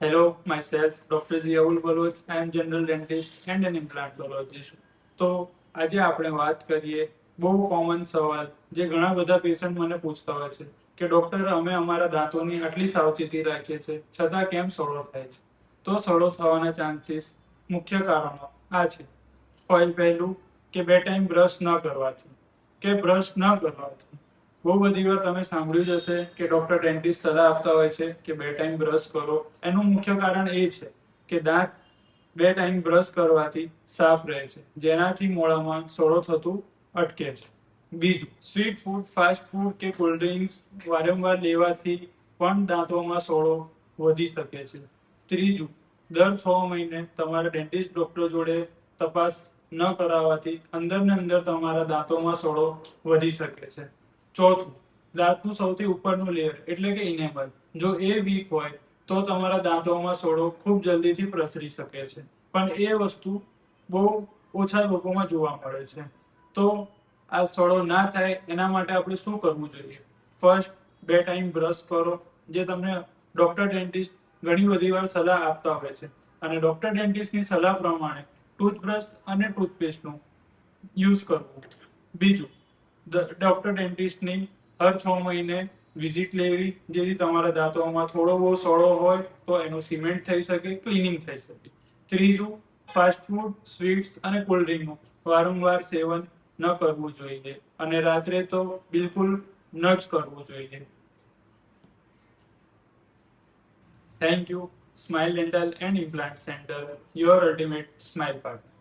Hello, myself, Dr. Ziaul Baloch. I am general dentist and an implantologist. તો આજે આપણે વાત કરીએ બહુ કોમન સવાલ જે ઘણા બધા પેશન્ટ મને પૂછતા હોય છે કે ડોક્ટર અમે અમારા દાંતોની આટલી સાવચેતી રાખીએ છીએ છતાં કેમ સડો થાય છે. તો સડો થવાના ચાન્સીસ મુખ્ય કારણો આ છે. પહેલું કે બે ટાઈમ બ્રશ ન કરવાથી કે બ્રશ ન કરવાથી. બહુ બધી વાર તમે સાંભળ્યું જ હશે કે ડોક્ટર ડેન્ટિસ્ટ સલાહ આપતા હોય છે કે બે ટાઈમ બ્રશ કરો. એનું મુખ્ય કારણ એ છે કે દાંત બે ટાઈમ બ્રશ કરવાથી સાફ રહે છે, જેનાથી મોઢામાં સડો થતું અટકે છે. બીજું, સ્વીટ ફૂડ, ફાસ્ટ ફૂડ કે કોલ્ડ ડ્રિંક્સ વારંવાર લેવાથી પણ દાંતોમાં સડો વધી શકે છે. ત્રીજું, દર 6 મહિને તમારા ડેન્ટિસ્ટ ડોક્ટર જોડે તપાસ ન કરાવવાથી અંદર ને અંદર તમારા દાંતોમાં સડો વધી શકે છે. ચોથું, દાંતનું સૌથી ઉપરનું લેયર એટલે કે ઇનેમલ જો એ વીક હોય તો તમારા દાંતોમાં સડો ખૂબ જલ્દીથી પ્રસરી શકે છે, પણ એ વસ્તુ બહુ ઓછા લોકોમાં જોવા મળે છે. તો આ સડો ના થાય એના માટે આપણે શું કરવું જોઈએ? ફર્સ્ટ, બે ટાઈમ બ્રશ કરો, જે તમને ડોક્ટર ડેન્ટિસ્ટ ઘણી બધી વાર સલાહ આપતા હોય છે, અને ડોક્ટર ડેન્ટિસ્ટની સલાહ પ્રમાણે ટૂથબ્રશ અને ટૂથપેસ્ટનો યુઝ કરવો. બીજું, ડોક્ટર ડેન્ટિસ્ટની હર 6 મહિને વિઝિટ લેવી, જેથી તમારા દાંતોમાં થોડો બહુ સડો હોય તો એનું સિમેન્ટ થઈ શકે, ક્લિનિંગ થઈ શકે. ત્રીજું, ફાસ્ટ ફૂડ, સ્વીટ્સ અને કોલ્ડ ડ્રિંકનું વારંવાર સેવન ન કરવું જોઈએ, અને રાત્રે તો બિલકુલ ન જ કરવું જોઈએ. Thank you. Smile dental and implant centre, your ultimate smile partner.